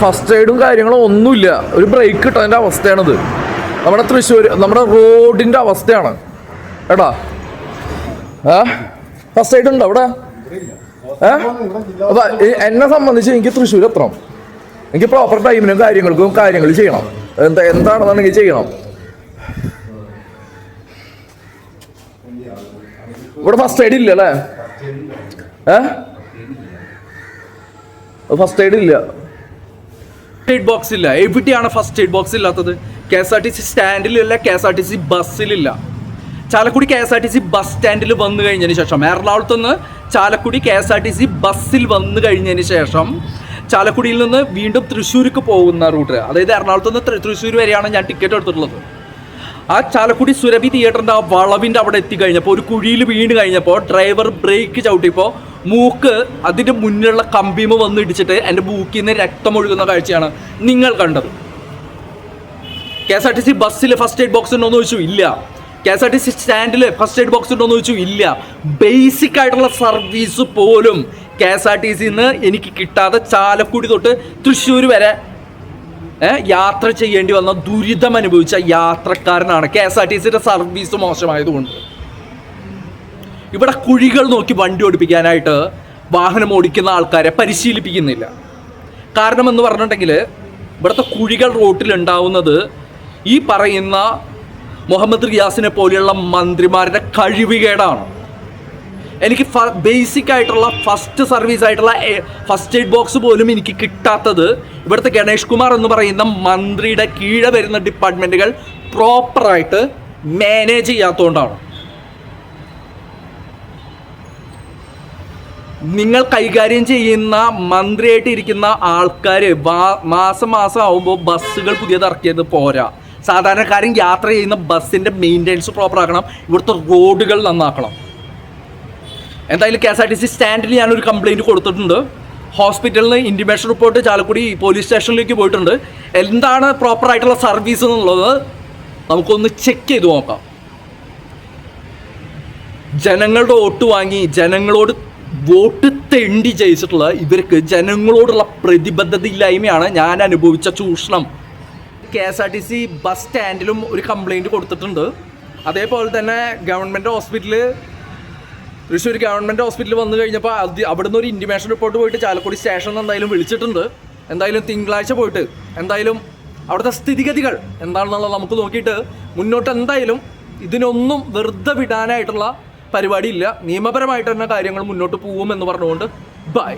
First എയ്ഡും കാര്യങ്ങളും ഒന്നുമില്ല. ഒരു ബ്രേക്ക് കിട്ടതിൻ്റെ അവസ്ഥയാണിത്. നമ്മുടെ തൃശ്ശൂർ നമ്മുടെ റോഡിൻ്റെ അവസ്ഥയാണ് എടാ. ഫസ്റ്റ് എയ്ഡ് ഉണ്ടോ അവിടെ? അപ്പം എന്നെ സംബന്ധിച്ച് എനിക്ക് തൃശ്ശൂർ എത്തണം. എനിക്ക് പ്രോപ്പർ ടൈമിനും കാര്യങ്ങൾ ചെയ്യണം. എന്താണെന്നുണ്ടെങ്കിൽ ചെയ്യണം. ഇവിടെ ഫസ്റ്റ് എയ്ഡ് ഇല്ല അല്ലേ? ഫസ്റ്റ് എയ്ഡ് ഇല്ല. എയ്ഡ് ബോക്സ് ഇല്ല. എവിടെയാണ് ഫസ്റ്റ് എയ്ഡ് ബോക്സ് ഇല്ലാത്തത്? KSRTC സ്റ്റാൻഡിലില്ല, KSRTC ബസ്സിലില്ല. ചാലക്കുടി KSRTC ബസ് സ്റ്റാൻഡിൽ വന്നു കഴിഞ്ഞതിന് ശേഷം, എറണാകുളത്തുനിന്ന് ചാലക്കുടി KSRTC ബസ്സിൽ വന്നു കഴിഞ്ഞതിന് ശേഷം ചാലക്കുടിയിൽ നിന്ന് വീണ്ടും തൃശ്ശൂർക്ക് പോകുന്ന റൂട്ട്, അതായത് എറണാകുളത്ത് നിന്ന് തൃശ്ശൂർ വരെയാണ് ഞാൻ ടിക്കറ്റ് എടുത്തിട്ടുള്ളത്. ആ ചാലക്കുടി സുരഭി തിയേറ്ററിൻ്റെ ആ വളവിൻ്റെ അവിടെ എത്തിക്കഴിഞ്ഞപ്പോൾ ഒരു കുഴിയിൽ വീണ് കഴിഞ്ഞപ്പോൾ ഡ്രൈവർ ബ്രേക്ക് ചവിട്ടിയപ്പോൾ മൂക്ക് അതിൻ്റെ മുന്നിലുള്ള കമ്പിമ വന്ന് ഇടിച്ചിട്ട് എൻ്റെ മൂക്കിൽ നിന്ന് രക്തമൊഴുകുന്ന കാഴ്ചയാണ് നിങ്ങൾ കണ്ടത്. KSRTC ബസ്സിൽ ഫസ്റ്റ് എയ്ഡ് ബോക്സ് ഉണ്ടോയെന്ന് ചോദിച്ചു, ഇല്ല. KSRTC സ്റ്റാൻഡിൽ ഫസ്റ്റ് എയ്ഡ് ബോക്സ് ഉണ്ടോയെന്ന് ചോദിച്ചു, ഇല്ല. ബേസിക് ആയിട്ടുള്ള സർവീസ് പോലും KSRTCന്ന് എനിക്ക് കിട്ടാതെ ചാലക്കുടി തൊട്ട് തൃശ്ശൂർ വരെ യാത്ര ചെയ്യേണ്ടി വന്ന ദുരിതം അനുഭവിച്ച യാത്രക്കാരനാണ്. KSRTCയുടെ സർവീസ് മോശമായതുകൊണ്ട് ഇവിടെ കുഴികൾ നോക്കി വണ്ടി ഓടിപ്പിക്കാനായിട്ട് വാഹനം ഓടിക്കുന്ന ആൾക്കാരെ പരിശീലിപ്പിക്കുന്നില്ല. കാരണം എന്ന് പറഞ്ഞിട്ടുണ്ടെങ്കിൽ ഇവിടുത്തെ കുഴികൾ റോട്ടിലുണ്ടാവുന്നത് ഈ പറയുന്ന മുഹമ്മദ് റിയാസിനെ പോലെയുള്ള മന്ത്രിമാരുടെ കഴിവുകേടാണ്. എനിക്ക് ബേസിക് ആയിട്ടുള്ള ഫസ്റ്റ് സർവീസ് ആയിട്ടുള്ള ഫസ്റ്റ് എയ്ഡ് ബോക്സ് പോലും എനിക്ക് കിട്ടാത്തത് ഇവിടുത്തെ ഗണേഷ് കുമാർ എന്ന് പറയുന്ന മന്ത്രിയുടെ കീഴെ വരുന്ന ഡിപ്പാർട്ട്മെൻറ്റുകൾ പ്രോപ്പറായിട്ട് മാനേജ് ചെയ്യാത്തതുകൊണ്ടാണ്. നിങ്ങൾ കൈകാര്യം ചെയ്യുന്ന മന്ത്രിയായിട്ട് ഇരിക്കുന്ന ആൾക്കാർ മാസം ആകുമ്പോൾ ബസ്സുകൾ പുതിയത് ഇറക്കിയത് പോരാ. സാധാരണക്കാരൻ യാത്ര ചെയ്യുന്ന ബസ്സിൻ്റെ മെയിൻ്റെനൻസ് പ്രോപ്പർ ആക്കണം. ഇവിടുത്തെ റോഡുകൾ നന്നാക്കണം. എന്തായാലും KSRTC സ്റ്റാൻഡിൽ ഞാനൊരു കംപ്ലയിൻറ്റ് കൊടുത്തിട്ടുണ്ട്. ഹോസ്പിറ്റലിൽ നിന്ന് ഇൻറ്റിമേഷൻ റിപ്പോർട്ട് ചാലക്കുടി പോലീസ് സ്റ്റേഷനിലേക്ക് പോയിട്ടുണ്ട്. എന്താണ് പ്രോപ്പറായിട്ടുള്ള സർവീസ് എന്നുള്ളത് നമുക്കൊന്ന് ചെക്ക് ചെയ്ത് നോക്കാം. ജനങ്ങളുടെ വോട്ട് വാങ്ങി ജനങ്ങളോട് വോട്ട് തെണ്ടി ജയിച്ചിട്ടുള്ള ഇവർക്ക് ജനങ്ങളോടുള്ള പ്രതിബദ്ധതയില്ലായ്മയാണ് ഞാൻ അനുഭവിച്ച ചൂഷണം. KSRTC ബസ് സ്റ്റാൻഡിലും ഒരു കംപ്ലയിൻറ്റ് കൊടുത്തിട്ടുണ്ട്. അതേപോലെ തന്നെ ഗവൺമെൻറ് ഹോസ്പിറ്റല് തൃശ്ശൂർ ഗവൺമെൻറ് ഹോസ്പിറ്റലിൽ വന്നു കഴിഞ്ഞപ്പോൾ അവിടുന്ന് ഒരു ഇൻറ്റിമേഷൻ റിപ്പോർട്ട് പോയിട്ട് ചാലക്കുടി സ്റ്റേഷനിൽ എന്തായാലും വിളിച്ചിട്ടുണ്ട്. എന്തായാലും തിങ്കളാഴ്ച പോയിട്ട് എന്തായാലും അവിടുത്തെ സ്ഥിതിഗതികൾ എന്താണെന്നുള്ളത് നമുക്ക് നോക്കിയിട്ട് മുന്നോട്ട് എന്തായാലും ഇതിനൊന്നും വെറുതെ വിടാനായിട്ടുള്ള പരിപാടിയില്ല. നിയമപരമായിട്ട് തന്നെ കാര്യങ്ങൾ മുന്നോട്ട് പോകുമെന്ന് പറഞ്ഞുകൊണ്ട് ബൈ.